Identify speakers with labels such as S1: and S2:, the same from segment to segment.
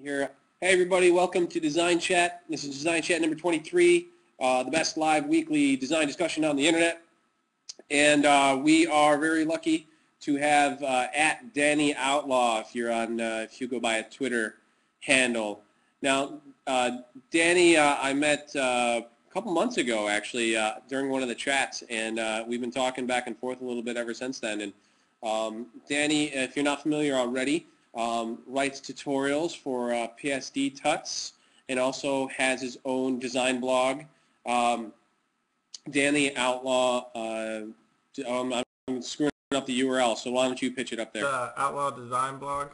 S1: Here. Hey everybody, welcome to DesignChat. This is DesignChat number 23, the best live weekly design discussion on the internet. And we are very lucky to have at Danny Outlaw, if you're on, if you go by a Twitter handle. Now, Danny, I met a couple months ago actually during one of the chats, and we've been talking back and forth a little bit ever since then. And Danny, if you're not familiar already, writes tutorials for PSD Tuts and also has his own design blog. Danny Outlaw, I'm screwing up the URL, so why don't you pitch it up there?
S2: Outlaw Design Blog.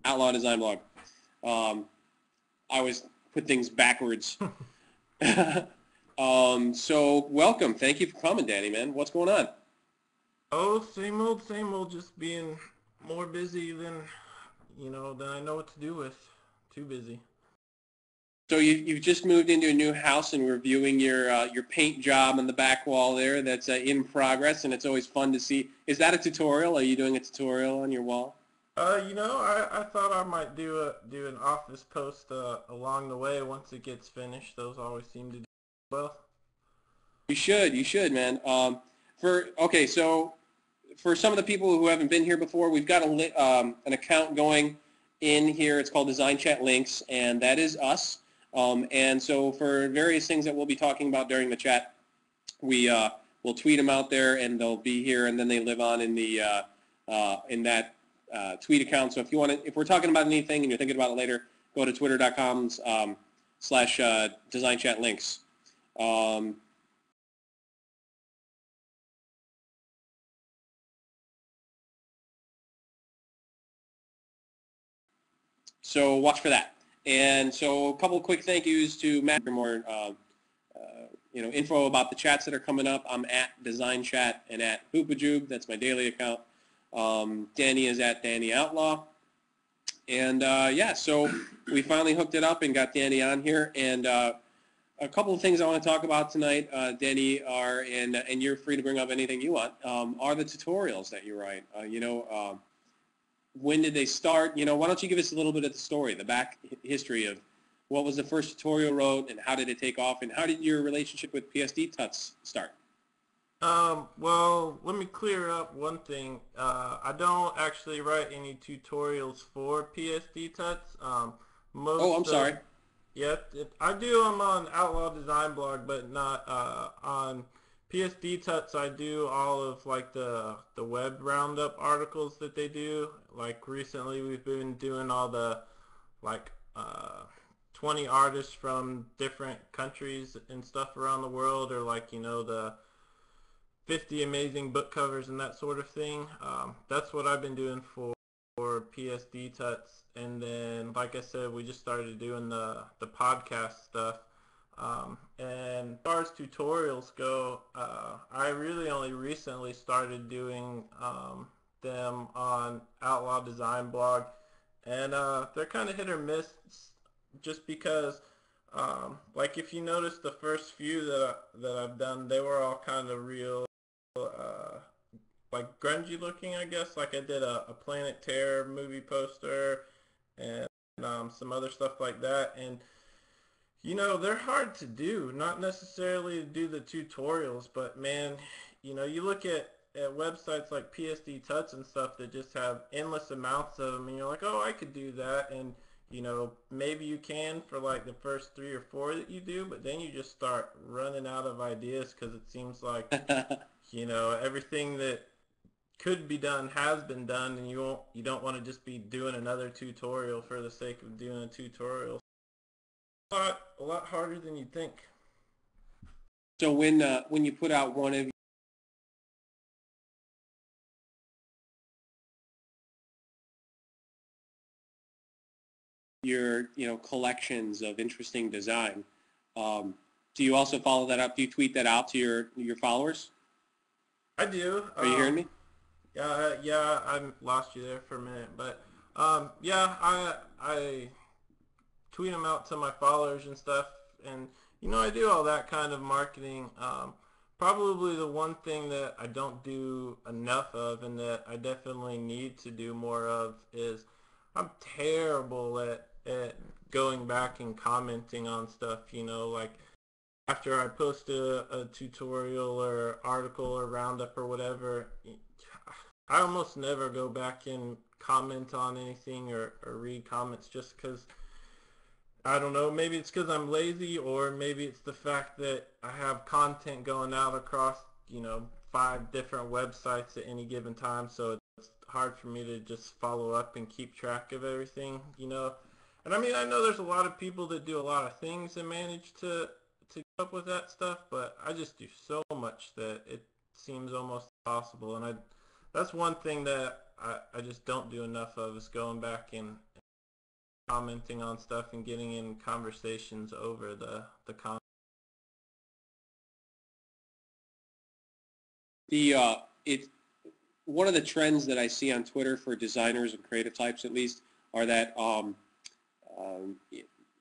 S1: Outlaw Design Blog. I always put things backwards. So welcome. Thank you for coming, Danny, man. What's going on?
S2: Oh, same old, just being more busy than I know what to do with. Too busy.
S1: So you've just moved into a new house and we're viewing your paint job on the back wall there. That's in progress, and it's always fun to see. Is that a tutorial? Are you doing a tutorial on your wall?
S2: I thought I might do an office post along the way once it gets finished. Those always seem to do well.
S1: You should, man. So for some of the people who haven't been here before, we've got an account going in here. It's called DesignChat Links, and that is us. And so for various things that we'll be talking about during the chat, we'll tweet them out there, and they'll be here, and then they live on in the in that tweet account. So if you want to, if we're talking about anything and you're thinking about it later, go to twitter.com slash DesignChat Links. So watch for that. And so a couple of quick thank yous to Matt for more info about the chats that are coming up. I'm at DesignChat and at Hoopajube. That's my daily account. Danny is at Danny Outlaw. And yeah, so we finally hooked it up and got Danny on here. And a couple of things I want to talk about tonight, Danny, are, and you're free to bring up anything you want, are the tutorials that you write. When did they start? Why don't you give us a little bit of the story, the back history of what was the first tutorial you wrote and how did it take off, and how did your relationship with PSD Tuts start?
S2: Well, let me clear up one thing. I don't actually write any tutorials for PSD Tuts.
S1: I'm sorry.
S2: Yeah, I do them on Outlaw Design Blog, but not on PSD Tuts. I do all of like the web roundup articles that they do. Like recently we've been doing all the 20 artists from different countries and stuff around the world, or the 50 amazing book covers and that sort of thing. That's what I've been doing for PSD Tuts. And then, like I said, we just started doing the podcast stuff. And as far as tutorials go, I really only recently started doing them on Outlaw Design Blog, and they're kind of hit or miss, just because like if you notice the first few that I've done, they were all kind of real like grungy looking, I guess. Like I did a Planet Terror movie poster and some other stuff like that, and they're hard to do, not necessarily to do the tutorials, but man, you look at websites like PSD Tuts and stuff that just have endless amounts of them, and you're like, oh, I could do that, and maybe you can for like the first 3 or 4 that you do, but then you just start running out of ideas, because it seems like everything that could be done has been done, and you don't want to just be doing another tutorial for the sake of doing a tutorial. A lot harder than you think.
S1: So when you put out one of your collections of interesting design, do you also follow that up? Do you tweet that out to your followers?
S2: I do.
S1: Are you hearing me?
S2: Yeah, I lost you there for a minute, but yeah, I tweet them out to my followers and stuff, and I do all that kind of marketing. Probably the one thing that I don't do enough of, and that I definitely need to do more of, is I'm terrible at going back and commenting on stuff, you know, like after I post a tutorial or article or roundup or whatever, I almost never go back and comment on anything or read comments just because, I don't know, maybe it's because I'm lazy, or maybe it's the fact that I have content going out across, you know, 5 different websites at any given time, so it's hard for me to just follow up and keep track of everything, you know. And I mean, I know there's a lot of people that do a lot of things and manage to keep up with that stuff, but I just do so much that it seems almost impossible. And that's one thing that I just don't do enough of, is going back and commenting on stuff and getting in conversations over the comment.
S1: It one of the trends that I see on Twitter for designers and creative types, at least, are that um,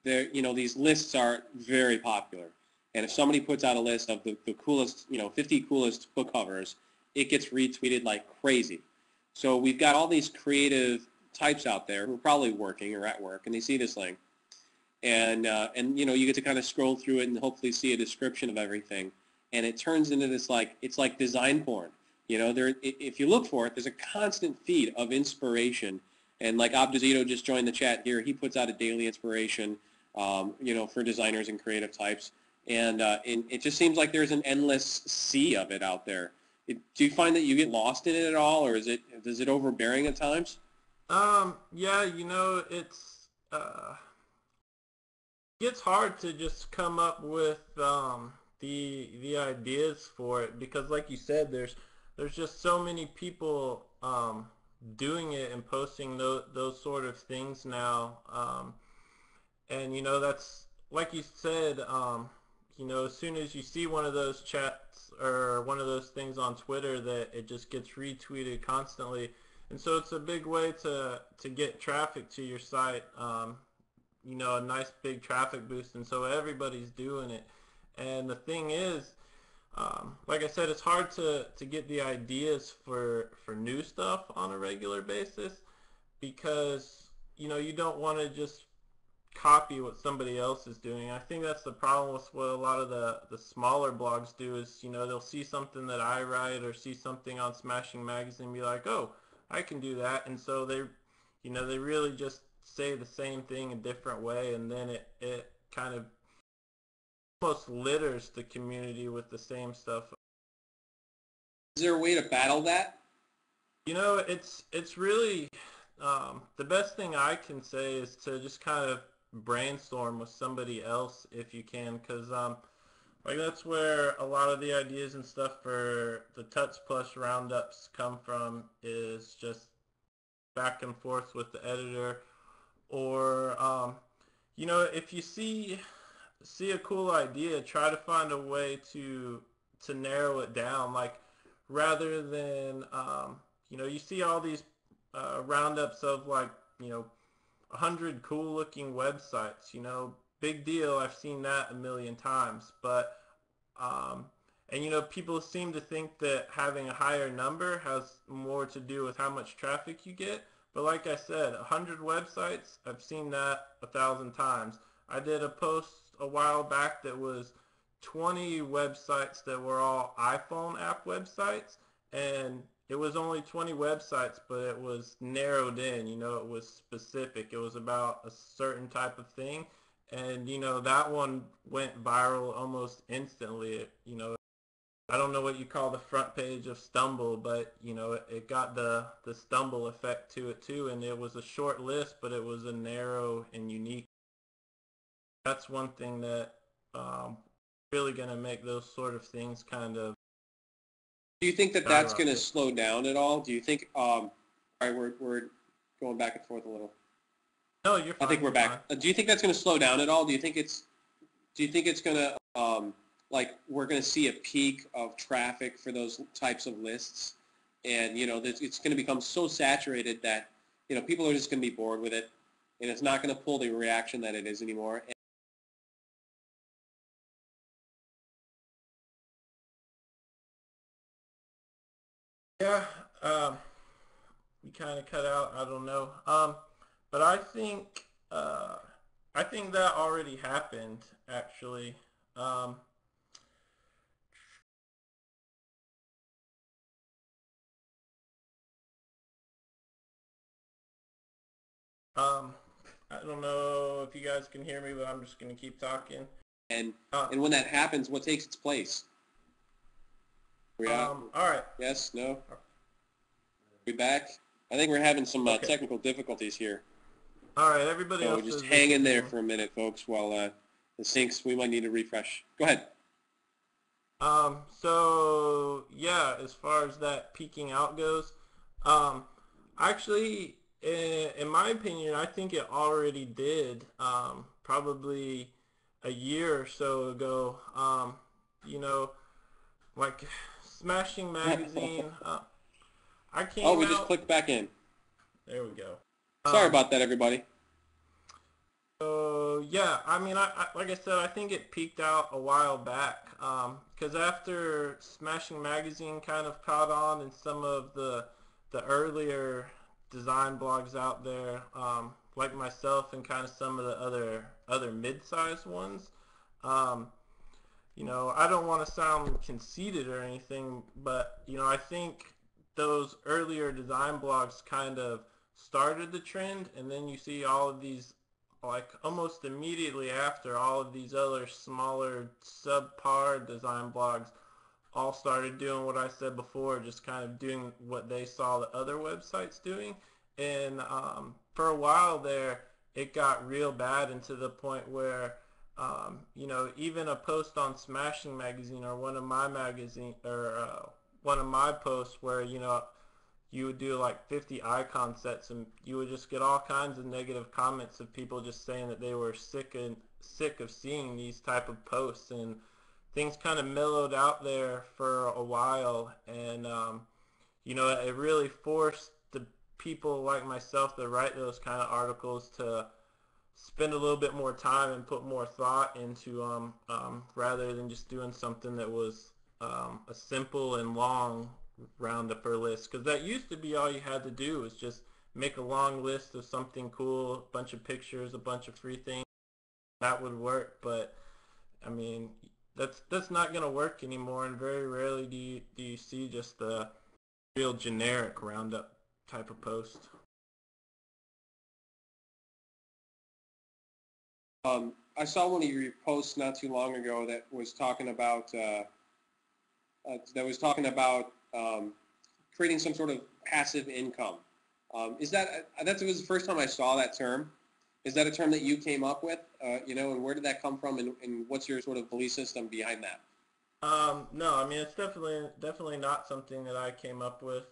S1: there, these lists are very popular. And if somebody puts out a list of the coolest, 50 coolest book covers, it gets retweeted like crazy. So we've got all these creative types out there who are probably working or at work, and they see this link, and you get to kind of scroll through it and hopefully see a description of everything, and it turns into this, like, it's like design porn. If you look for it, there's a constant feed of inspiration. And like Abduzito just joined the chat here, he puts out a daily inspiration, for designers and creative types. And it just seems like there's an endless sea of it out there. Do you find that you get lost in it at all, or is it overbearing at times?
S2: Yeah, it's hard to just come up with the ideas for it, because like you said, there's just so many people doing it and posting those sort of things now. And that's like you said, as soon as you see one of those chats or one of those things on Twitter, that it just gets retweeted constantly. And so it's a big way to get traffic to your site, a nice big traffic boost. And so everybody's doing it. And the thing is, like I said, it's hard to get the ideas for new stuff on a regular basis, because you don't want to just copy what somebody else is doing. I think that's the problem with what a lot of the smaller blogs do, is they'll see something that I write or see something on Smashing Magazine and be like, oh, I can do that. And so they really just say the same thing a different way, and then it kind of almost litters the community with the same stuff.
S1: Is there a way to battle that?
S2: It's really, the best thing I can say is to just kind of brainstorm with somebody else if you can, because like that's where a lot of the ideas and stuff for the Tuts Plus roundups come from, is just back and forth with the editor. Or if you see a cool idea, try to find a way to narrow it down, like, rather than you see all these roundups of, like, 100 cool looking websites, big deal, I've seen that a million times. But and people seem to think that having a higher number has more to do with how much traffic you get. But like I said, 100 websites, I've seen that 1,000 times. I did a post a while back that was 20 websites that were all iPhone app websites, and it was only 20 websites, but it was narrowed in, it was specific. It was about a certain type of thing, and that one went viral almost instantly. I don't know what you call the front page of Stumble, but it got the Stumble effect to it too, and it was a short list, but it was a narrow and unique. That's one thing that really going to make those sort of things kind of.
S1: Do you think that that's going to slow down at all? Do you think? All right, we're going back and forth a little.
S2: No, you're fine.
S1: I think we're back. Do you think that's going to slow down at all? Do you think it's going to like, we're going to see a peak of traffic for those types of lists, and it's going to become so saturated that people are just going to be bored with it, and it's not going to pull the reaction that it is anymore.
S2: Yeah, you kind of cut out. I don't know. But I think I think that already happened, actually. Um, um, I don't know if you guys can hear me, but I'm just going to keep talking.
S1: And
S2: Uh,
S1: and when that happens, what takes its place? We out?
S2: all right.
S1: Yes? No? We back? I think we're having some
S2: Okay.
S1: technical difficulties here.
S2: All right. Everybody
S1: So
S2: else
S1: just
S2: says they
S1: hang
S2: can
S1: in
S2: hear
S1: there
S2: me.
S1: for a minute, folks, while it syncs. We might need to refresh. Go ahead.
S2: So yeah, as far as that peaking out goes, um, actually, in my opinion, I think it already did. Probably a year or so ago. You know, like Smashing Magazine. I
S1: Oh,
S2: came
S1: we just
S2: out.
S1: clicked back in.
S2: There we go.
S1: Sorry
S2: Um,
S1: about that, everybody.
S2: So yeah, I mean, I like I said, I think it peaked out a while back. Because after Smashing Magazine kind of caught on, and some of the earlier design blogs out there, like myself and kind of some of the other mid-sized ones, um, I don't want to sound conceited or anything, but I think those earlier design blogs kind of started the trend, and then you see all of these, like almost immediately after, all of these other smaller subpar design blogs all started doing what I said before, just kind of doing what they saw the other websites doing. And for a while there, it got real bad, and to the point where even a post on Smashing Magazine, or one of my posts where you would do like 50 icon sets, and you would just get all kinds of negative comments of people just saying that they were sick of seeing these type of posts, and things kind of mellowed out there for a while. And it really forced the people like myself that write those kind of articles to spend a little bit more time and put more thought into rather than just doing something that was a simple and long roundup or list. Because that used to be all you had to do, was just make a long list of something cool, a bunch of pictures, a bunch of free things. That would work. But I mean, that's not going to work anymore, and very rarely do you see just the real generic roundup type of post.
S1: I saw one of your posts not too long ago that was talking about creating some sort of passive income. Is that was the first time I saw that term? Is that a term that you came up with? And where did that come from? And what's your sort of belief system behind that?
S2: No, I mean, it's definitely not something that I came up with.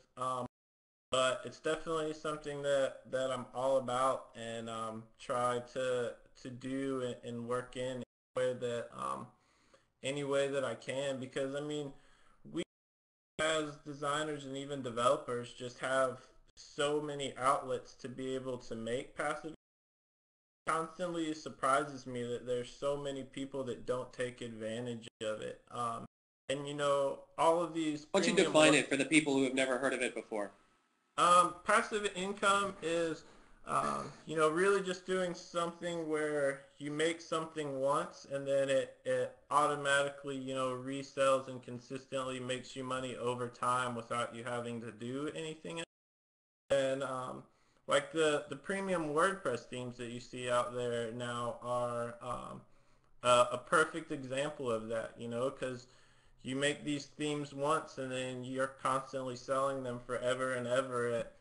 S2: But it's definitely something that I'm all about, and try to do and work in any way that I can, because I mean, we as designers and even developers just have so many outlets to be able to make passive. It constantly surprises me that there's so many people that don't take advantage of it. And all of these
S1: Why don't you
S2: premium
S1: define it for the people who have never heard of it before?
S2: Passive income is, really just doing something where you make something once, and then it automatically, resells and consistently makes you money over time without you having to do anything else. And like the premium WordPress themes that you see out there now are a perfect example of that, because you make these themes once, and then you're constantly selling them forever and ever at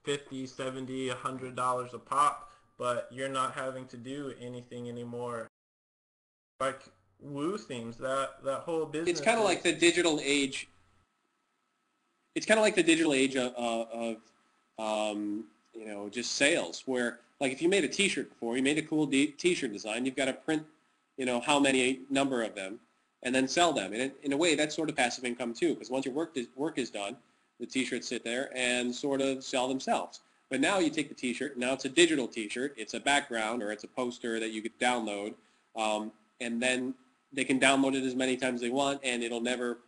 S2: 50, 70, $100 a pop, but you're not having to do anything anymore. Like Woo themes, that whole
S1: It's
S2: business
S1: kind of
S2: is.
S1: like the digital age. It's kind of like the digital age of just sales, where like if you made a T-shirt before, you made a cool T-shirt design, you've got to print, how many number of them, and then sell them. And in a way, that's sort of passive income too, because once your work is done, the T-shirts sit there and sort of sell themselves. But now you take the T-shirt, now it's a digital T-shirt, it's a background or it's a poster that you could download, and then they can download it as many times as they want, and it'll never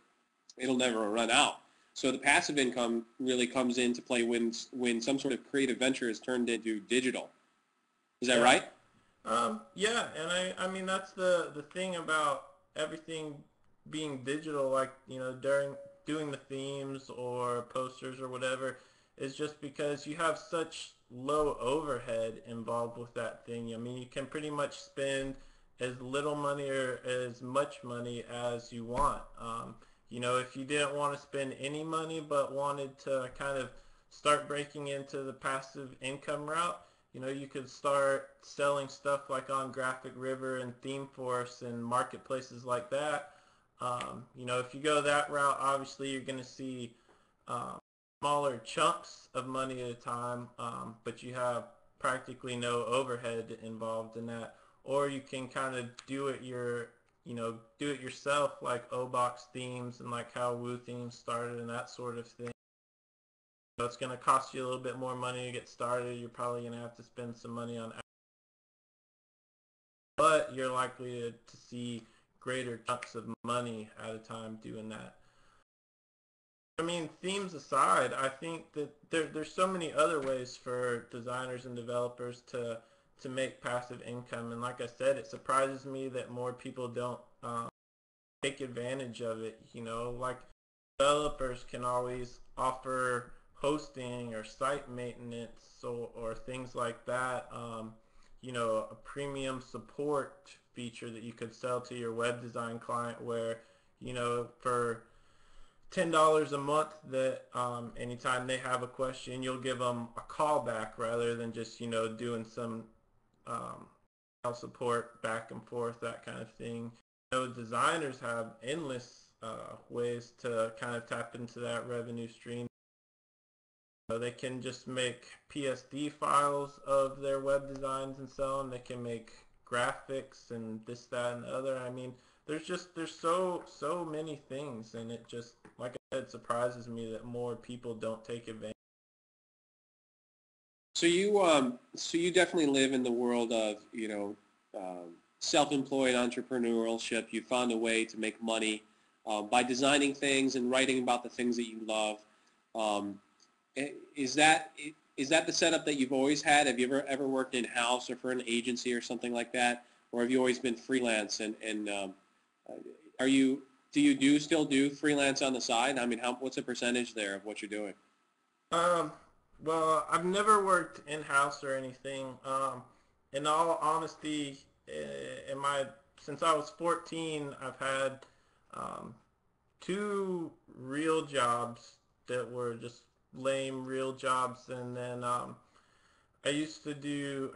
S1: run out. So the passive income really comes into play when some sort of creative venture is turned into digital. Is that
S2: Yeah.
S1: right?
S2: Yeah, and I mean that's the thing about everything being digital, like, during doing the themes or posters or whatever, is just because you have such low overhead involved with that thing. I mean, you can pretty much spend as little money or as much money as you want. If you didn't want to spend any money but wanted to kind of start breaking into the passive income route, you could start selling stuff like on Graphic River and ThemeForce and marketplaces like that. If you go that route, obviously you're going to see um, smaller chunks of money at a time, but you have practically no overhead involved in that. Or you can kind of do it yourself, like O-Box themes and like how Woo themes started and that sort of thing. So it's going to cost you a little bit more money to get started. You're probably going to have to spend some money on, but you're likely to see greater chunks of money at a time doing that. I mean, themes aside, I think that there's so many other ways for designers and developers to make passive income. And like I said, it surprises me that more people don't take advantage of it. Like developers can always offer hosting or site maintenance or things like that. A premium support feature that you could sell to your web design client where, for $10 a month that anytime they have a question, you'll give them a call back rather than just, doing some um, support back and forth, that kind of thing. Designers have endless ways to kind of tap into that revenue stream. They can just make PSD files of their web designs and sell them. They can make graphics and this, that, and the other. I mean, there's so many things, and it just, like I said, surprises me that more people don't take advantage.
S1: So you definitely live in the world of self-employed entrepreneurship. You found a way to make money by designing things and writing about the things that you love. Um, is that the setup that you've always had? Have you ever worked in house or for an agency or something like that, or have you always been freelance? And are you still do freelance on the side? I mean, what's the percentage there of what you're doing?
S2: Um, well, I've never worked in-house or anything. In all honesty, in my since I was 14, I've had um, two real jobs that were just lame real jobs, and then I do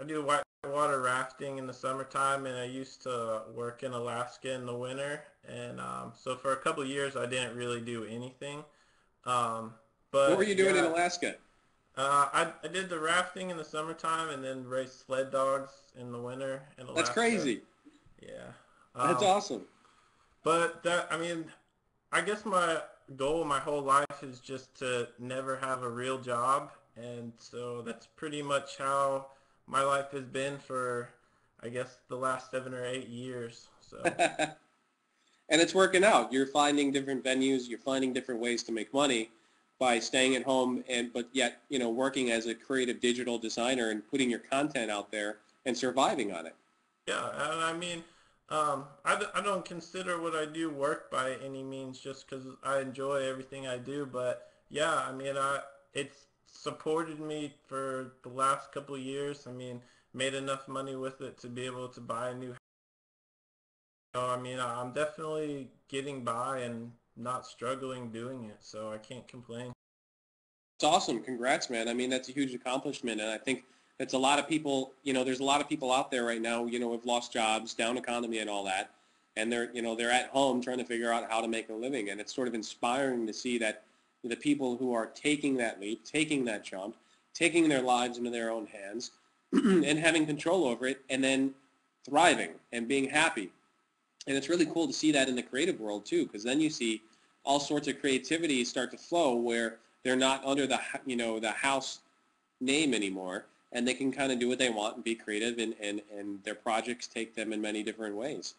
S2: whitewater rafting in the summertime, and I used to work in Alaska in the winter, and so for a couple of years I didn't really do anything. Um,
S1: What were
S2: but
S1: you doing in
S2: yeah,
S1: Alaska?
S2: I did the rafting in the summertime and then raced sled dogs in the winter in
S1: That's
S2: Alaska.
S1: crazy.
S2: Yeah.
S1: That's
S2: Um,
S1: awesome.
S2: but I mean, I guess my goal my whole life is just to never have a real job, and so that's pretty much how my life has been for, I guess, the last 7 or 8 years. So
S1: And it's working out. You're finding different venues. You're finding different ways to make money by staying at home but yet working as a creative digital designer and putting your content out there and surviving on it.
S2: yeah, and I mean, I don't consider what I do work by any means, just because I enjoy everything I do. But yeah, I mean, it's supported me for the last couple of years. I mean, made enough money with it to be able to buy a new house. I mean, I'm definitely getting by and not struggling doing it, so I can't complain.
S1: It's awesome. Congrats, man. I mean, that's a huge accomplishment, and I think that's a lot of people. There's a lot of people out there right now. Have lost jobs, down economy, and all that, and they're at home trying to figure out how to make a living. And it's sort of inspiring to see that the people who are taking that leap, taking that jump, taking their lives into their own hands, and having control over it, and then thriving and being happy. And it's really cool to see that in the creative world too, because then you see all sorts of creativity start to flow where they're not under the house name anymore, and they can kind of do what they want and be creative, and their projects take them in many different ways.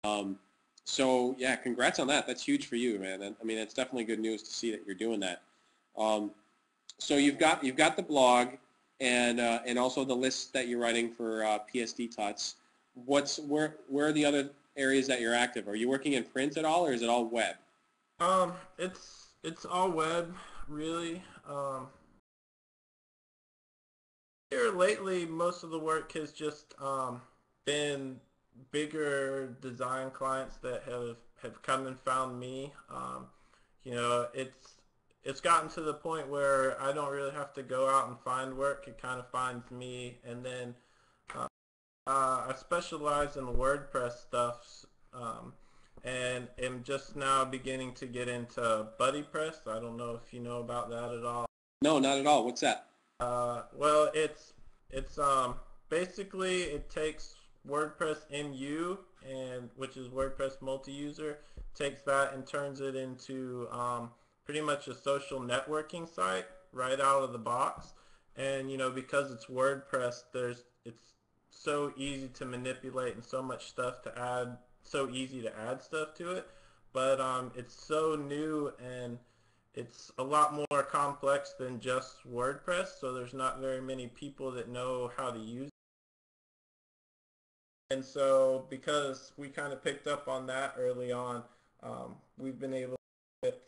S1: Um, so yeah, congrats on that. That's huge for you, man. And, I mean, it's definitely good news to see that you're doing that. Um, so you've got the blog, and also the lists that you're writing for PSD Tuts. Where are the other areas that you're active? Are you working in print at all, or is it all web?
S2: It's all web, really. Here lately, most of the work has just been bigger design clients that have come and found me. You know, it's gotten to the point where I don't really have to go out and find work. It kind of finds me, and then I specialize in WordPress stuff, and am just now beginning to get into BuddyPress. I don't know if you know about that at all.
S1: No, not at all. What's that?
S2: Well, it's basically it takes WordPress MU, and which is WordPress multi-user, takes that and turns it into pretty much a social networking site right out of the box. And you know, because it's WordPress, it's so easy to manipulate and so much stuff to add, so easy to add stuff to it. But it's so new, and it's a lot more complex than just WordPress, so there's not very many people that know how to use it. And so because we kind of picked up on that early on, we've been able to get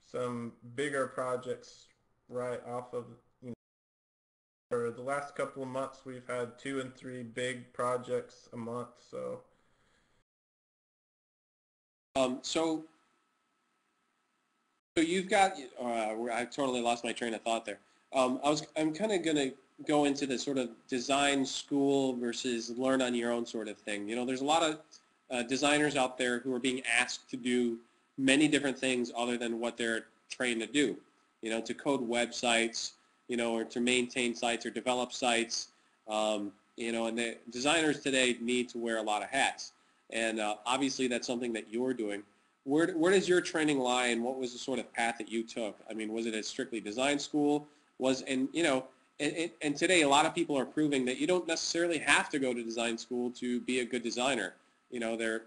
S2: some bigger projects right off of, you know, for the last couple of months we've had 2 and 3 big projects a month. So
S1: So you've got, I totally lost my train of thought there. I'm kind of going to go into the sort of design school versus learn on your own sort of thing. You know, there's a lot of designers out there who are being asked to do many different things other than what they're trained to do. You know, to code websites, you know, or to maintain sites or develop sites. You know, and the designers today need to wear a lot of hats. And obviously that's something that you're doing. Where does your training lie, and what was the sort of path that you took? I mean, was it a strictly design school? You know, and today a lot of people are proving that you don't necessarily have to go to design school to be a good designer. You know, there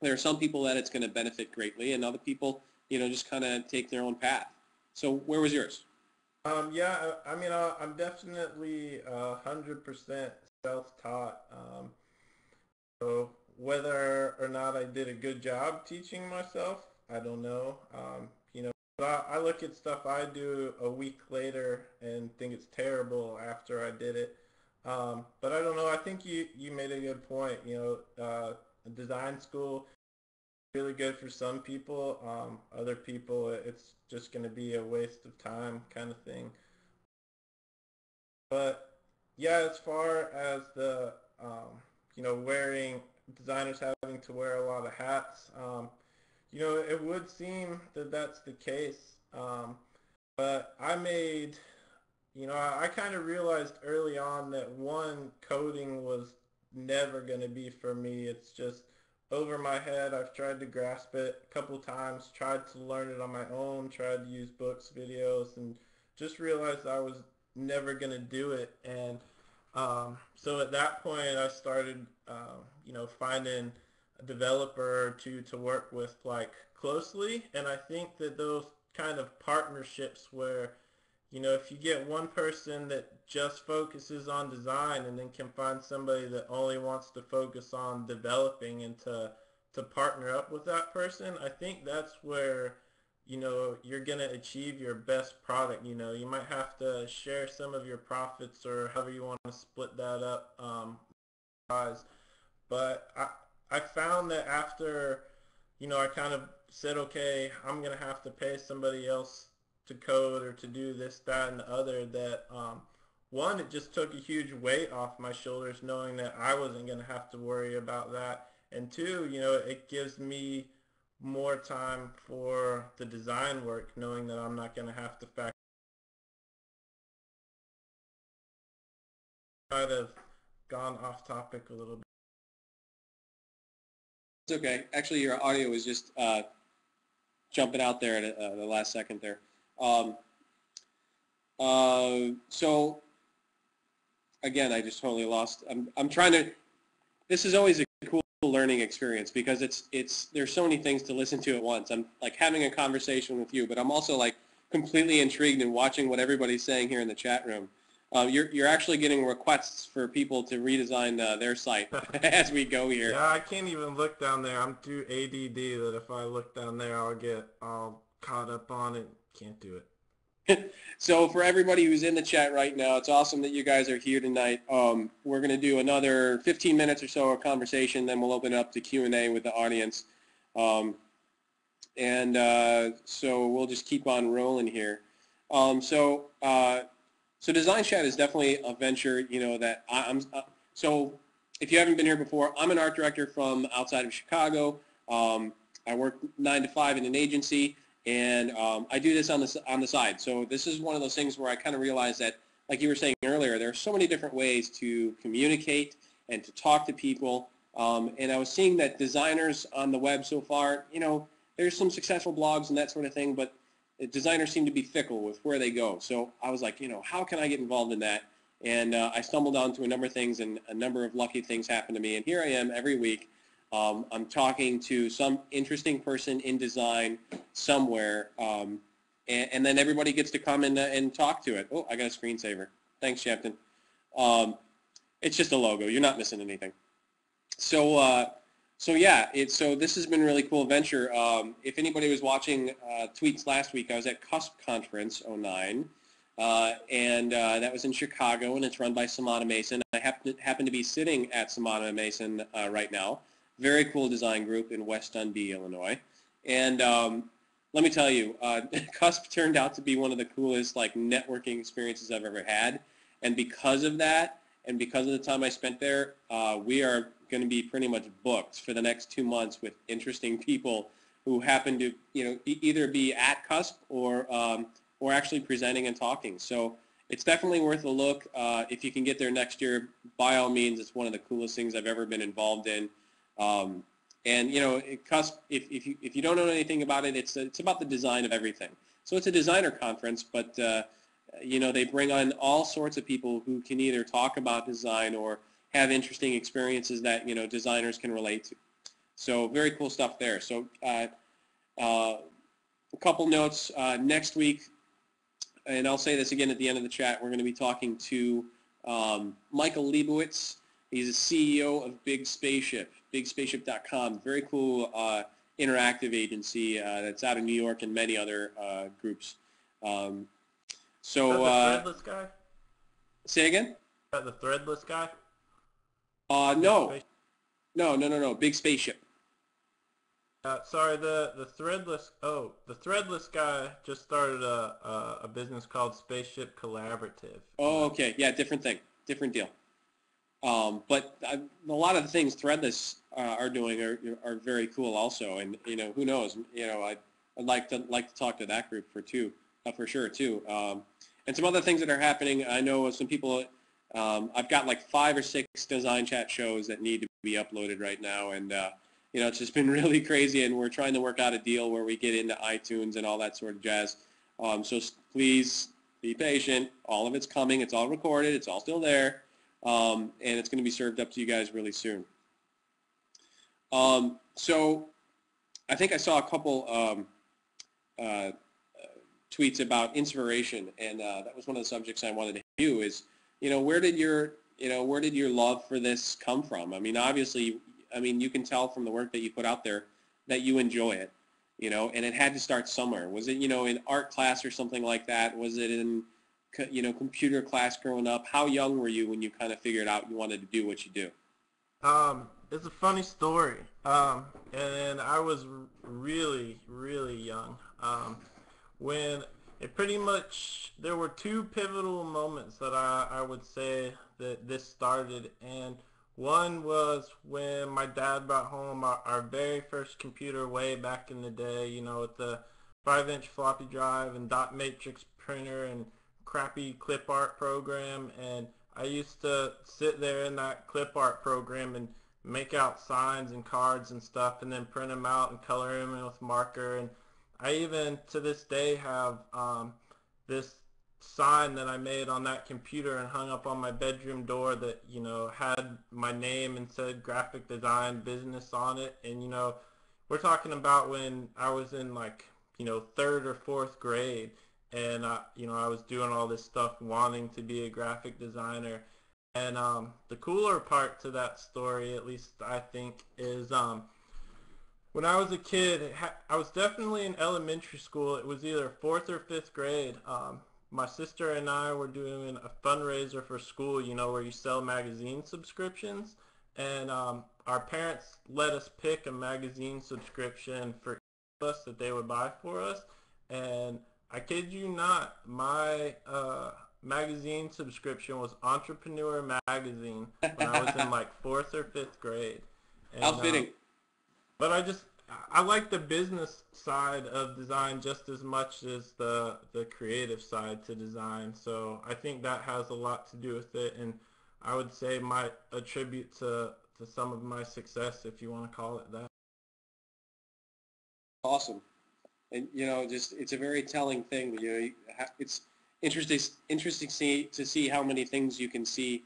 S1: are some people that it's going to benefit greatly, and other people, you know, just kind of take their own path. So where was yours?
S2: yeah, I mean, I'm definitely 100% self-taught. So whether or not I did a good job teaching myself, I don't know. You know, but I look at stuff I do a week later and think it's terrible after I did it. But I don't know. I think you made a good point. You know, design school really good for some people. Other people, it's just going to be a waste of time kind of thing. But yeah, as far as the you know, wearing designers having to wear a lot of hats, you know, it would seem that that's the case. But I made, you know, I kind of realized early on that one, coding was never going to be for me. It's just over my head. I've tried to grasp it a couple times, tried to learn it on my own, tried to use books, videos, and just realized I was never going to do it. And so at that point, I started, you know, finding a developer or two to work with, like, closely. And I think that those kind of partnerships where, you know, if you get one person that just focuses on design and then can find somebody that only wants to focus on developing, and to partner up with that person, I think that's where, you know, you're going to achieve your best product. You know, you might have to share some of your profits or however you want to split that up. But I found that after, you know, I kind of said, okay, I'm going to have to pay somebody else to code or to do this, that, and the other, that one, it just took a huge weight off my shoulders knowing that I wasn't going to have to worry about that. And two, you know, it gives me more time for the design work knowing that I'm not going to have to factor. Kind of gone off topic a little bit.
S1: It's okay. Actually, your audio was just jumping out there at the last second there. So again, I just totally lost. I'm trying to. This is always a cool learning experience because there's so many things to listen to at once. I'm like having a conversation with you, but I'm also like completely intrigued and watching what everybody's saying here in the chat room. You're actually getting requests for people to redesign their site as we go here.
S2: Yeah, I can't even look down there. I'm too ADD that if I look down there, I'll get all caught up on it. Can't do it.
S1: So for everybody who's in the chat right now, it's awesome that you guys are here tonight. We're going to do another 15 minutes or so of conversation, then we'll open it up to Q&A with the audience. So we'll just keep on rolling here. So DesignChat is definitely a venture, that so if you haven't been here before, I'm an art director from outside of Chicago. I work 9 to 5 in an agency, and I do this on the side. So this is one of those things where I kind of realize that, like you were saying earlier, there are so many different ways to communicate and to talk to people. And I was seeing that designers on the web so far, there's some successful blogs and that sort of thing, but designers seem to be fickle with where they go. So I was like, how can I get involved in that? And I stumbled onto a number of things, and a number of lucky things happened to me. And here I am every week. I'm talking to some interesting person in design somewhere, and then everybody gets to come and talk to it. Oh, I got a screensaver. Thanks, Captain. It's just a logo. You're not missing anything. So this has been a really cool venture. If anybody was watching tweets last week, I was at CUSP Conference '09, and that was in Chicago, and it's run by Samana Mason. I happen to be sitting at Samana Mason right now. Very cool design group in West Dundee, Illinois. And let me tell you, CUSP turned out to be one of the coolest networking experiences I've ever had. And because of that, and because of the time I spent there, we are going to be pretty much booked for the next 2 months with interesting people who happen to either be at CUSP or actually presenting and talking. So it's definitely worth a look. If you can get there next year, by all means, it's one of the coolest things I've ever been involved in. CUSP, if you don't know anything about it, it's about the design of everything. So it's a designer conference, but they bring on all sorts of people who can either talk about design or have interesting experiences that designers can relate to. So very cool stuff there. So a couple notes next week, and I'll say this again at the end of the chat. We're going to be talking to Michael Leibowitz. He's a CEO of Big Spaceship, bigspaceship.com. Very cool interactive agency that's out of New York and many other groups.
S2: Is that the threadless guy?
S1: Say again?
S2: Is that the threadless guy?
S1: No. Big Spaceship.
S2: Sorry, the threadless. Oh, the threadless guy just started a business called Spaceship Collaborative.
S1: Oh, okay. Yeah, different thing, different deal. But a lot of the things Threadless are doing are very cool also, and who knows? I'd like to talk to that group for sure too. And some other things that are happening. I know some people. I've got 5 or 6 DesignChat shows that need to be uploaded right now, and it's just been really crazy. And we're trying to work out a deal where we get into iTunes and all that sort of jazz. So please be patient. All of it's coming. It's all recorded. It's all still there. And it's going to be served up to you guys really soon. So I think I saw a couple tweets about inspiration, and that was one of the subjects I wanted to do is, where did your love for this come from? I mean, obviously, you can tell from the work that you put out there that you enjoy it, and it had to start somewhere. Was it, in art class or something like that? Was it in computer class growing up? How young were you when you kind of figured out you wanted to do what you do?
S2: It's a funny story. And I was really, really young. When it pretty much, there were 2 pivotal moments that I would say that this started. And one was when my dad brought home our very first computer way back in the day, with the 5-inch floppy drive and dot matrix printer and crappy clip art program, and I used to sit there in that clip art program and make out signs and cards and stuff, and then print them out and color them in with marker. And I even to this day have this sign that I made on that computer and hung up on my bedroom door that had my name and said graphic design business on it. And we're talking about when I was in 3rd or 4th grade. and I was doing all this stuff wanting to be a graphic designer. And the cooler part to that story, at least I think, is when I was a kid, I was definitely in elementary school. It was either fourth or fifth grade. My sister and I were doing a fundraiser for school, where you sell magazine subscriptions. And our parents let us pick a magazine subscription for us that they would buy for us. And I kid you not, my magazine subscription was Entrepreneur Magazine when I was in like fourth or fifth grade.
S1: How
S2: And
S1: fitting.
S2: but I like the business side of design just as much as the creative side to design. So I think that has a lot to do with it, and I would say might attribute to some of my success, if you want to call it that.
S1: Awesome. And just it's a very telling thing. It's interesting to see how many things you can see,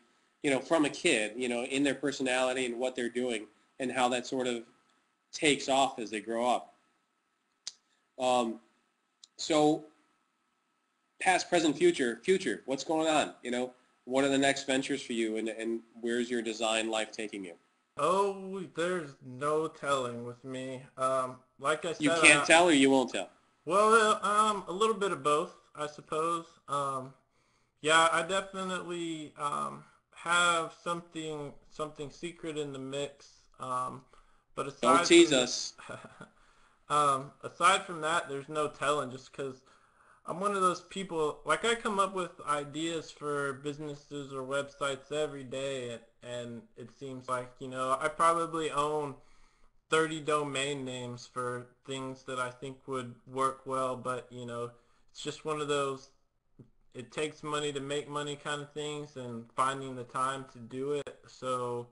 S1: from a kid, in their personality and what they're doing, and how that sort of takes off as they grow up. So past, present, future, what's going on? What are the next ventures for you, and where's your design life taking you?
S2: Oh, there's no telling with me. Like I
S1: You
S2: said,
S1: can't tell or you won't tell?
S2: well, a little bit of both, I suppose. Yeah, I definitely have something secret in the mix. But
S1: Don't tease us.
S2: aside from that, there's no telling. Just because I'm one of those people, like I come up with ideas for businesses or websites every day, and it seems like I probably own 30 domain names for things that I think would work well, but it's just one of those it takes money to make money kind of things, and finding the time to do it. So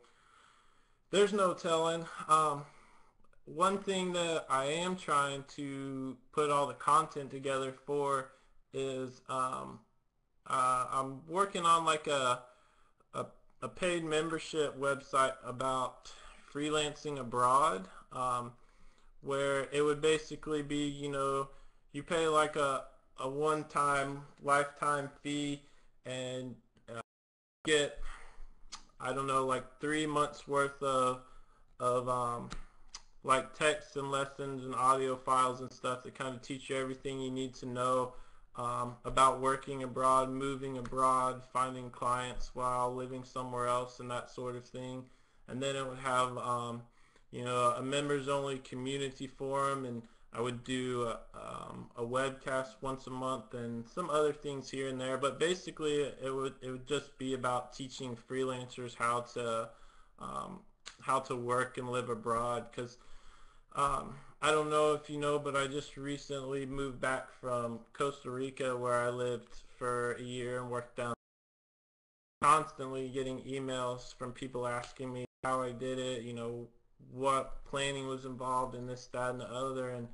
S2: there's no telling. One thing that I am trying to put all the content together for is I'm working on like a, a paid membership website about freelancing abroad, where it would basically be, you pay like a one-time lifetime fee, and get, I don't know, like 3 months worth of like text and lessons and audio files and stuff that kind of teach you everything you need to know about working abroad, moving abroad, finding clients while living somewhere else, and that sort of thing. And then it would have a members only community forum, and I would do a webcast once a month and some other things here and there. But basically it would just be about teaching freelancers how to work and live abroad, because I don't know if you know, but I just recently moved back from Costa Rica, where I lived for a year and worked down, constantly getting emails from people asking me how I did it, what planning was involved in this, that, and the other. And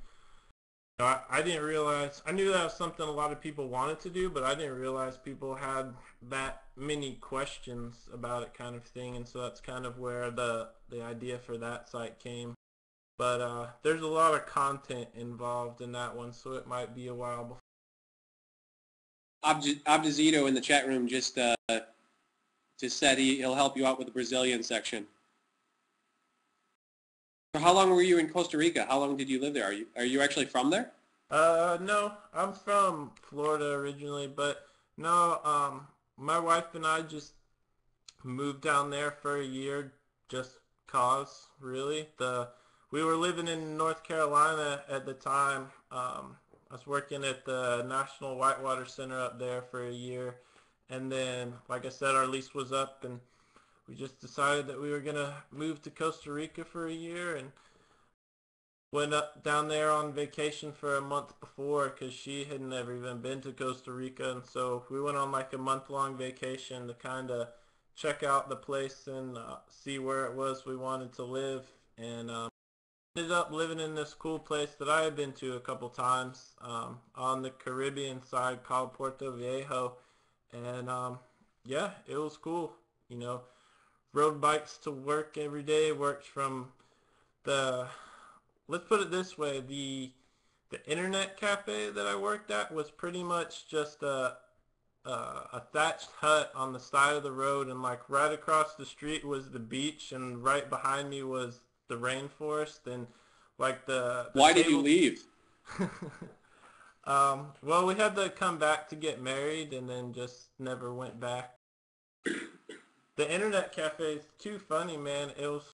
S2: I didn't realize, I knew that was something a lot of people wanted to do, but I didn't realize people had that many questions about it, kind of thing. And so that's kind of where the idea for that site came. But there's a lot of content involved in that one, so it might be a while before.
S1: Abdizito in the chat room just said he'll help you out with the Brazilian section. So how long were you in Costa Rica? How long did you live there? Are you actually from there?
S2: No, I'm from Florida originally, but no, my wife and I just moved down there for a year, just cause, really. We were living in North Carolina at the time. I was working at the National Whitewater Center up there for a year, and then, like I said, our lease was up, and we just decided that we were gonna move to Costa Rica for a year, and went up down there on vacation for a month before, because she had never even been to Costa Rica. And so we went on like a month-long vacation to kind of check out the place and see where it was we wanted to live, and ended up living in this cool place that I had been to a couple times on the Caribbean side, called Puerto Viejo. And yeah, it was cool. Rode bikes to work every day. Worked from the, let's put it this way, the internet cafe that I worked at was pretty much just a thatched hut on the side of the road, and like right across the street was the beach, and right behind me was the rainforest, and like the
S1: Why did you
S2: table.
S1: leave?
S2: Well, we had to come back to get married, and then just never went back. The internet cafe is too funny, man. It was,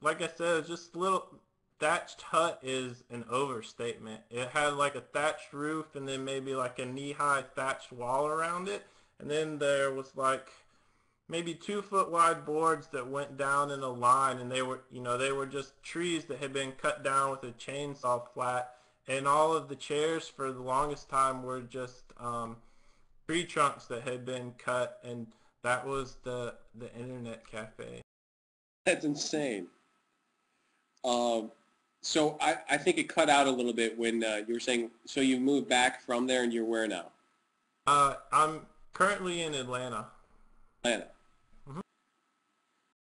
S2: like I said, it was just a little thatched hut is an overstatement. It had like a thatched roof and then maybe like a knee-high thatched wall around it. And then there was like maybe 2 foot wide boards that went down in a line, and they were just trees that had been cut down with a chainsaw flat. And all of the chairs for the longest time were just tree trunks that had been cut, and that was the internet cafe.
S1: That's insane. Um, so I think it cut out a little bit when you were saying, so you moved back from there and you're where now?
S2: I'm currently in Atlanta.
S1: Atlanta.
S2: Hmm.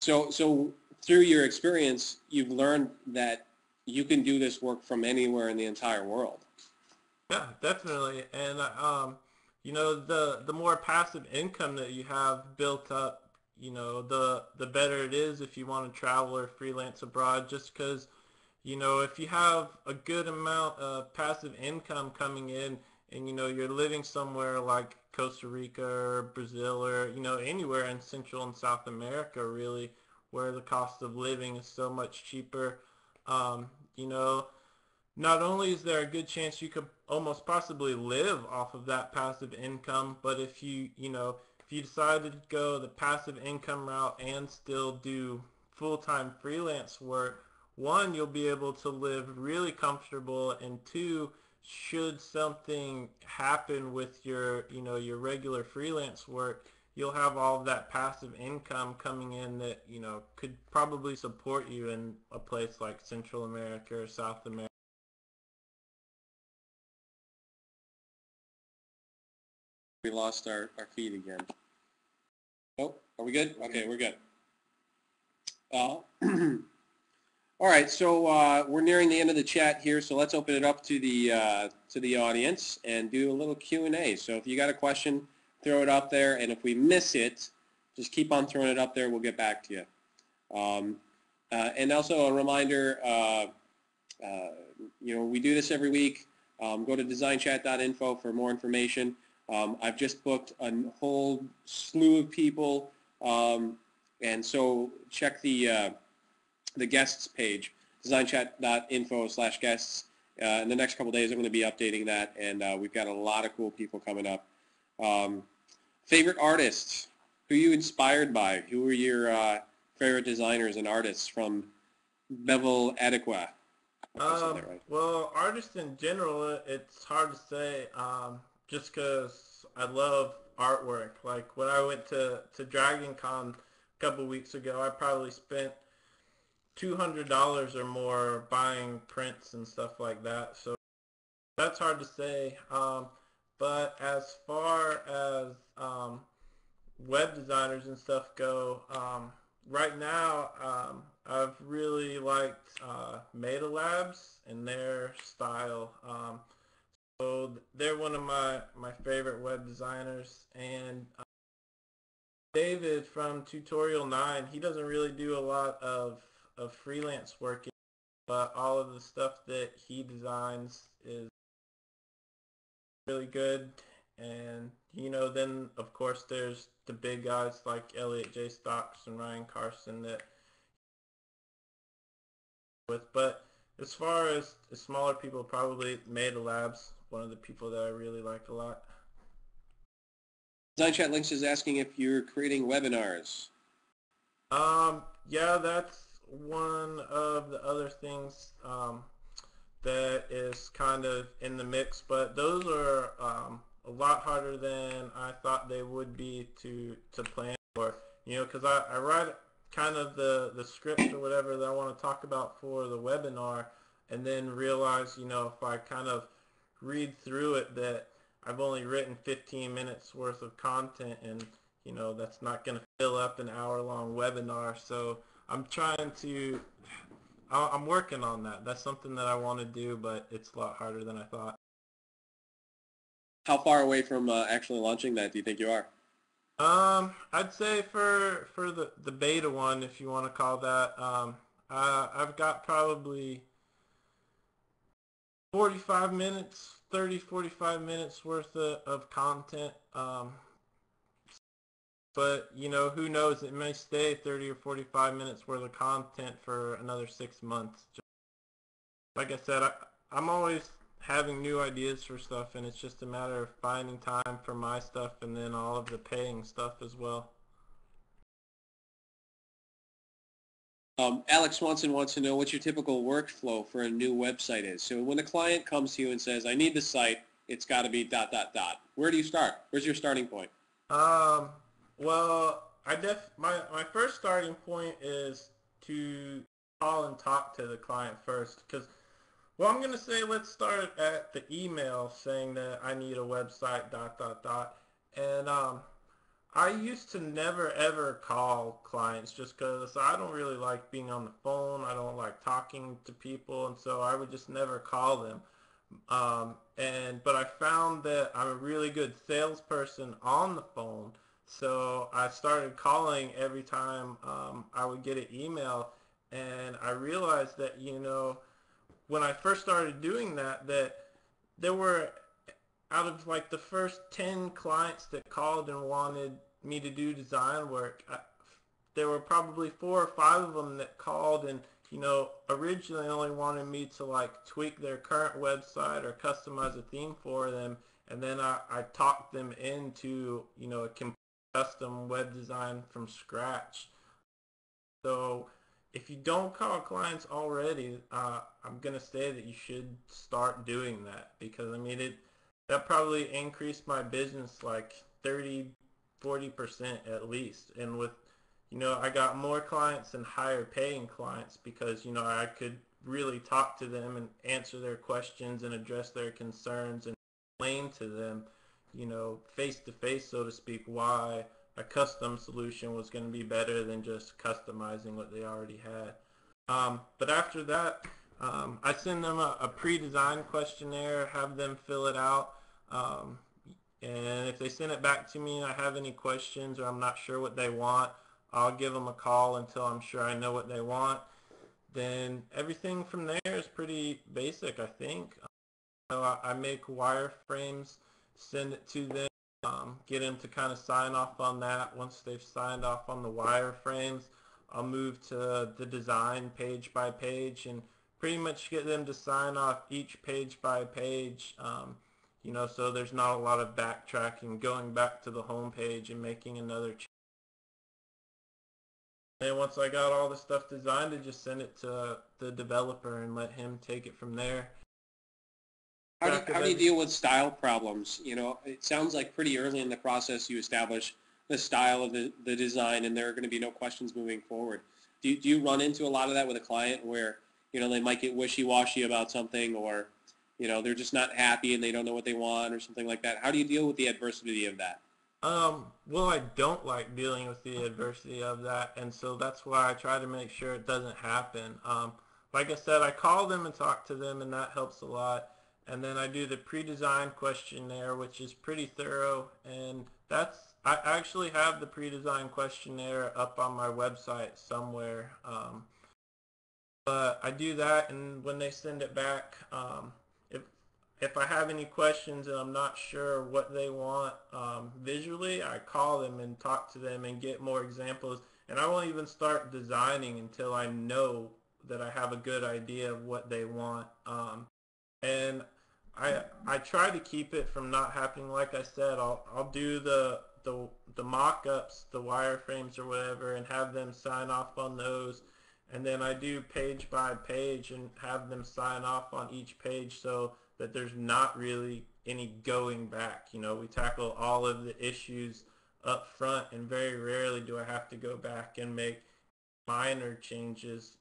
S1: So through your experience, you've learned that you can do this work from anywhere in the entire world.
S2: Yeah, definitely. And the more passive income that you have built up, the better it is if you want to travel or freelance abroad. Just because, if you have a good amount of passive income coming in, and you're living somewhere like Costa Rica or Brazil, or anywhere in Central and South America, really, where the cost of living is so much cheaper. Um, you know, Not only is there a good chance you could almost possibly live off of that passive income, but if you decided to go the passive income route and still do full-time freelance work, one, you'll be able to live really comfortable, and two, should something happen with your regular freelance work, you'll have all of that passive income coming in that, could probably support you in a place like Central America or South America.
S1: We lost our feed again. Oh, are we good? Okay, we're good. All right, so we're nearing the end of the chat here, so let's open it up to the audience and do a little Q&A. So if you got a question, throw it up there, and if we miss it, just keep on throwing it up there. We'll get back to you. And also a reminder, we do this every week. Go to designchat.info for more information. I've just booked a whole slew of people, and so check the guests page, designchat.info/guests. In the next couple days, I'm going to be updating that, and we've got a lot of cool people coming up. Favorite artists? Who are you inspired by? Who are your favorite designers and artists from Bevel Adequa? Right.
S2: Well, artists in general, it's hard to say, just because I love artwork. Like when I went to Dragon Con a couple weeks ago, I probably spent $200 or more buying prints and stuff like that. So that's hard to say. But as far as web designers and stuff go, right now I've really liked Meta Labs and their style. So they're one of my favorite web designers. And David from Tutorial 9, he doesn't really do a lot of freelance work, but all of the stuff that he designs is really good. And then of course there's the big guys like Elliot J. Stocks and Ryan Carson that but as far as the smaller people, probably Meta Labs, one of the people that I really like a lot.
S1: DesignChat Links is asking if you're creating webinars.
S2: Yeah, that's one of the other things that is kind of in the mix, but those are a lot harder than I thought they would be to plan for. Because I write kind of the script or whatever that I want to talk about for the webinar, and then realize, if I kind of read through it, that I've only written 15 minutes worth of content, and that's not going to fill up an hour-long webinar. So I'm trying to I'm working on that. That's something that I want to do, but it's a lot harder than I thought.
S1: How far away from actually launching that do you think you are?
S2: I'd say for the beta one, if you want to call that, I've got probably 45 minutes, 30, 45 minutes worth of content. But you know, who knows? It may stay 30 or 45 minutes worth of content for another 6 months. Just, like I said, I'm always having new ideas for stuff, and it's just a matter of finding time for my stuff and then all of the paying stuff as well.
S1: Alex Swanson wants to know what your typical workflow for a new website is. So when a client comes to you and says, I need the site, it's got to be ... Where do you start? Where's your starting point?
S2: Um, well, my first starting point is to call and talk to the client first, because well, I'm gonna say let's start at the email saying that I need a website ... and I used to never ever call clients just because I don't really like being on the phone. I don't like talking to people, and so I would just never call them. But I found that I'm a really good salesperson on the phone, so I started calling every time I would get an email, and I realized that when I first started doing that, that there were out of like the first 10 clients that called and wanted me to do design work, there were probably 4 or 5 of them that called and originally only wanted me to like tweak their current website or customize a theme for them, and then I talked them into a custom web design from scratch. So if you don't call clients already, I'm gonna say that you should start doing that, because I mean that probably increased my business like 30-40% at least, and with I got more clients and higher paying clients because I could really talk to them and answer their questions and address their concerns and explain to them face to face, so to speak, why a custom solution was going to be better than just customizing what they already had. But after that, I send them a pre-designed questionnaire, have them fill it out, and if they send it back to me and I have any questions or I'm not sure what they want, I'll give them a call until I'm sure I know what they want. Then everything from there is pretty basic, I think. I make wireframes, send it to them, get them to kind of sign off on that. Once they've signed off on the wireframes, I'll move to the design page by page and pretty much get them to sign off each page by page, so there's not a lot of backtracking, going back to the home page and making another change. And once I got all the stuff designed, I just send it to the developer and let him take it from there.
S1: How do you deal with style problems? It sounds like pretty early in the process you establish the style of the design, and there are going to be no questions moving forward. Do you run into a lot of that with a client where, they might get wishy-washy about something, or, they're just not happy and they don't know what they want or something like that? How do you deal with the adversity of that?
S2: Well, I don't like dealing with the adversity of that, and so that's why I try to make sure it doesn't happen. Like I said, I call them and talk to them, and that helps a lot. And then I do the pre-designed questionnaire, which is pretty thorough, and I actually have the pre-designed questionnaire up on my website somewhere. But I do that, and when they send it back, if if I have any questions and I'm not sure what they want visually, I call them and talk to them and get more examples. And I won't even start designing until I know that I have a good idea of what they want. And I try to keep it from not happening. Like I said, I'll do the mock-ups, the wireframes or whatever, and have them sign off on those. And then I do page by page and have them sign off on each page so that there's not really any going back. We tackle all of the issues up front, and very rarely do I have to go back and make minor changes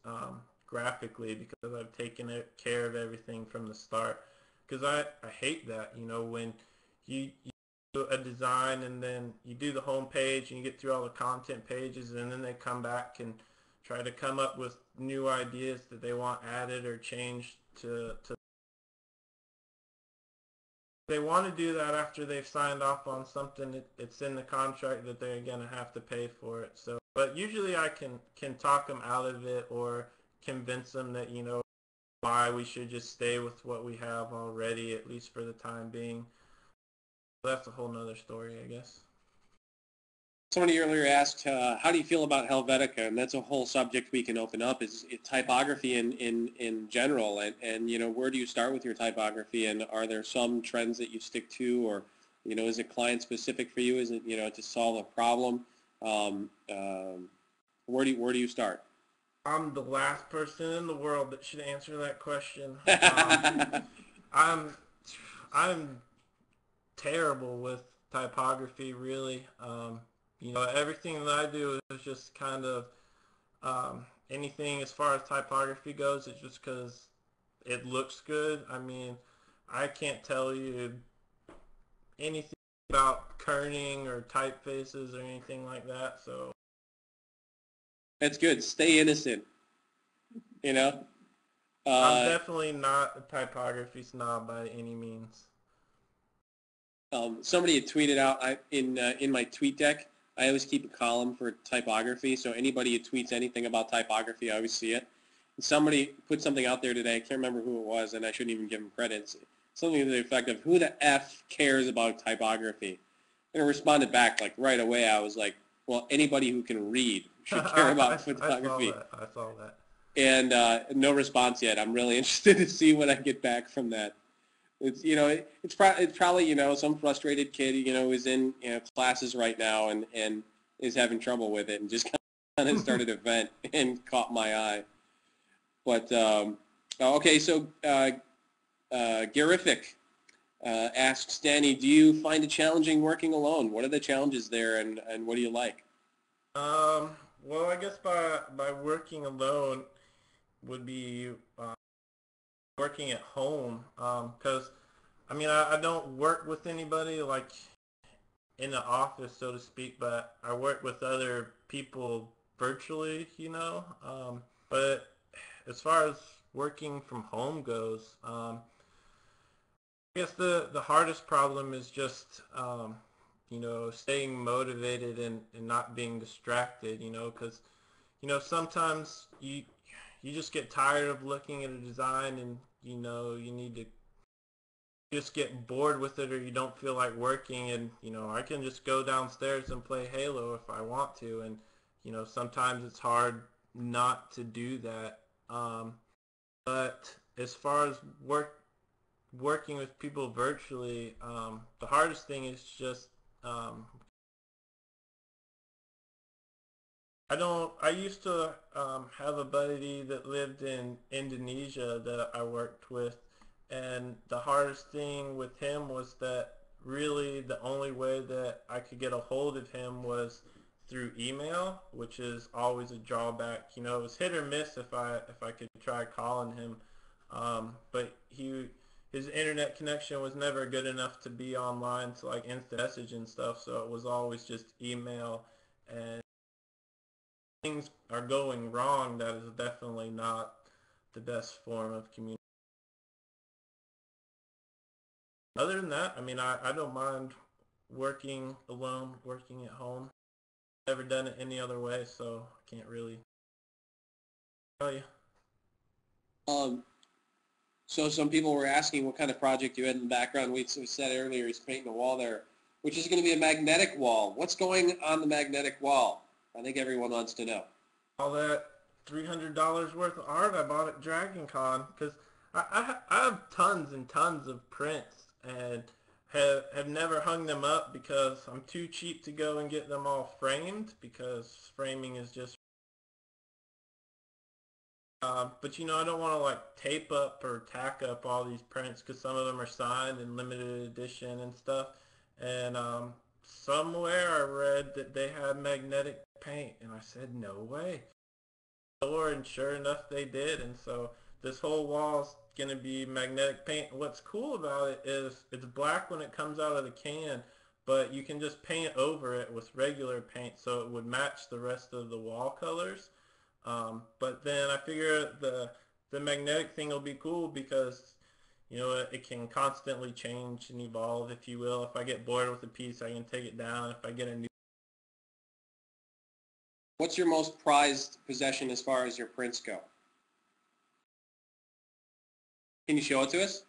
S2: graphically, because I've taken care of everything from the start. Because I hate that, when you do a design and then you do the home page and you get through all the content pages, and then they come back and try to come up with new ideas that they want added or changed to they want to do that after they've signed off on something. It's in the contract that they're going to have to pay for it. So, but usually I can talk them out of it or convince them that, you know, why we should just stay with what we have already, at least for the time being. That's a whole nother story, I guess.
S1: Somebody earlier asked, how do you feel about Helvetica? And that's a whole subject we can open up, is typography in general. And, you know, where do you start with your typography? And are there some trends that you stick to? Or, you know, is it client-specific for you? Is it, you know, to solve a problem? Where do you start?
S2: I'm the last person in the world that should answer that question. I'm terrible with typography, really. You know, everything that I do is just kind of anything as far as typography goes. It's just because it looks good. I mean, I can't tell you anything about kerning or typefaces or anything like that. So
S1: That's good. Stay innocent. You know.
S2: I'm definitely not a typography snob by any means.
S1: Somebody had tweeted out in my tweet deck. I always keep a column for typography, so anybody who tweets anything about typography, I always see it. And somebody put something out there today. I can't remember who it was, and I shouldn't even give them credit. It's something to the effect of, "Who the F cares about typography?" And I responded back like right away. I was like, "Well, anybody who can read should care about photography."
S2: I saw that.
S1: And no response yet. I'm really interested to see what I get back from that. It's, you know, it's probably, you know, some frustrated kid, you know, who's in, you know, classes right now and is having trouble with it and just kind of started a vent and caught my eye. But okay, so Garific asks Danny, do you find it challenging working alone? What are the challenges there, and what do you like?
S2: Well, I guess by working alone would be working at home, because I mean I don't work with anybody like in the office, so to speak, but I work with other people virtually, you know. But as far as working from home goes, I guess the hardest problem is just you know, staying motivated and not being distracted, you know, because you know sometimes you just get tired of looking at a design and you know you need to just get bored with it, or you don't feel like working, and you know I can just go downstairs and play Halo if I want to, and you know sometimes it's hard not to do that. But as far as working with people virtually, the hardest thing is just I used to have a buddy that lived in Indonesia that I worked with, and the hardest thing with him was that really the only way that I could get a hold of him was through email, which is always a drawback. You know, it was hit or miss if I could try calling him, but his internet connection was never good enough to be online to like instant message and stuff, so it was always just email. And things are going wrong, that is definitely not the best form of communication. Other than that, I mean, I don't mind working alone, working at home. Never done it any other way, so I can't really tell you.
S1: Um, so some people were asking what kind of project you had in the background. We said earlier he's painting a wall there, which is going to be a magnetic wall. What's going on the magnetic wall? I think everyone wants to know.
S2: All that $300 worth of art I bought at Dragon Con, because I have tons and tons of prints and have never hung them up because I'm too cheap to go and get them all framed, because framing is just but you know, I don't want to like tape up or tack up all these prints because some of them are signed and limited edition and stuff. And somewhere I read that they had magnetic paint, and I said, no way. And sure enough, they did. And so this whole wall is going to be magnetic paint. And what's cool about it is it's black when it comes out of the can, but you can just paint over it with regular paint, so it would match the rest of the wall colors. But then I figure the magnetic thing will be cool because it can constantly change and evolve, if you will. If I get bored with a piece, I can take it down. If I get a new
S1: What's your most prized possession as far as your prints go? Can you show it to us?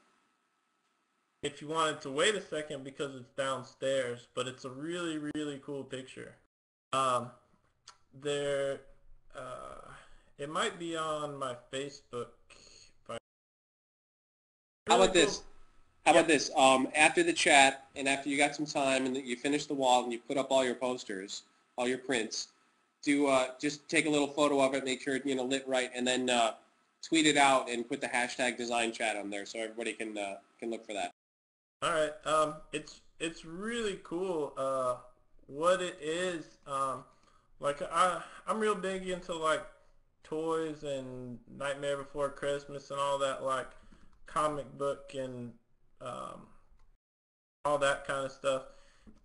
S2: if you wanted to wait a second because it's downstairs, but it's a really, really cool picture. Um, there, uh, it might be on my Facebook.
S1: How
S2: Really
S1: about
S2: cool.
S1: this? How about this? After the chat and after you got some time and that you finish the wall and you put up all your posters, all your prints, do just take a little photo of it, make sure it lit right, and then tweet it out and put the hashtag DesignChat on there so everybody can look for that.
S2: All right. It's really cool. What it is, like I'm real big into like toys and Nightmare Before Christmas and all that, like comic book and um, all that kind of stuff.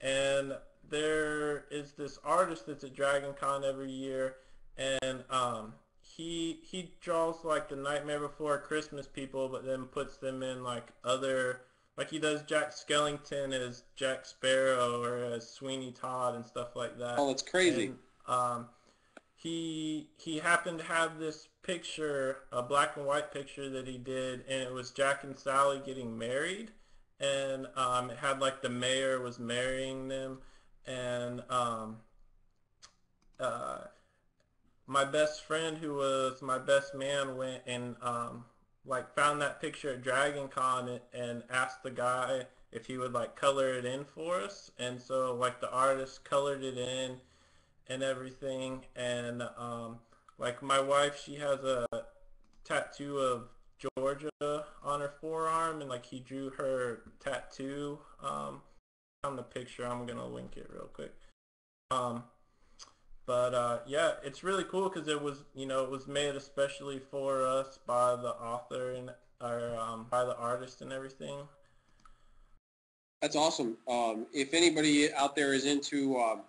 S2: And there is this artist that's at Dragon Con every year, and he draws like the Nightmare Before Christmas people, but then puts them in like other, like he does Jack Skellington as Jack Sparrow or as Sweeney Todd and stuff like that.
S1: Oh, that's crazy.
S2: And he happened to have this picture, a black and white picture that he did, and it was Jack and Sally getting married, and it had like the mayor was marrying them, and uh, my best friend, who was my best man, went and like found that picture at Dragon Con and asked the guy if he would like color it in for us, and so like the artist colored it in and everything, and like my wife, she has a tattoo of Georgia on her forearm, and like he drew her tattoo on the picture. I'm gonna link it real quick. Um, but yeah, it's really cool because it was made especially for us by the author and or by the artist and everything.
S1: That's awesome. If anybody out there is into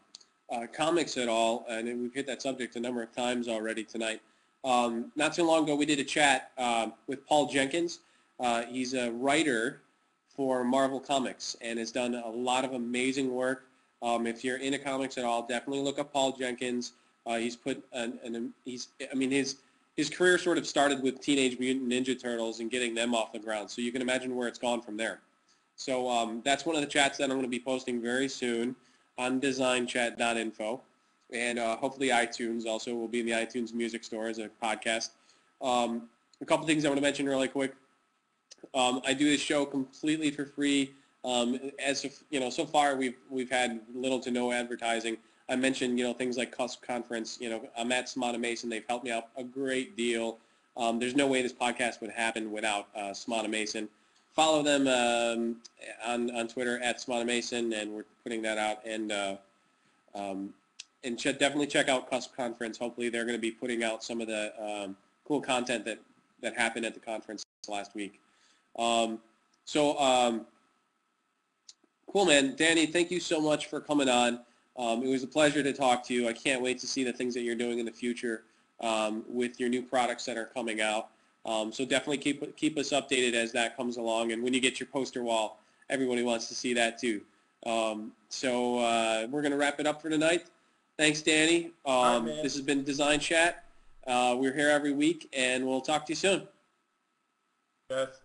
S1: comics at all, and we've hit that subject a number of times already tonight. Not too long ago, we did a chat with Paul Jenkins. He's a writer for Marvel Comics and has done a lot of amazing work. If you're into comics at all, definitely look up Paul Jenkins. He's put his career sort of started with Teenage Mutant Ninja Turtles and getting them off the ground. So you can imagine where it's gone from there. So that's one of the chats that I'm going to be posting very soon on designchat.info, and hopefully iTunes also will be in the iTunes Music Store as a podcast. A couple things I want to mention really quick. I do this show completely for free. As of, so far we've had little to no advertising. I mentioned things like Cusp Conference. I'm at Smata Mason. They've helped me out a great deal. There's no way this podcast would happen without Smata Mason. Follow them on Twitter at Smata Mason, and we're putting that out. And definitely check out Cusp Conference. Hopefully they're going to be putting out some of the cool content that happened at the conference last week. Cool, man. Danny, thank you so much for coming on. It was a pleasure to talk to you. I can't wait to see the things that you're doing in the future with your new products that are coming out. So definitely keep us updated as that comes along. And when you get your poster wall, everybody wants to see that too. We're going to wrap it up for tonight. Thanks, Danny. This has been Design Chat. We're here every week, and we'll talk to you soon.
S2: Yes.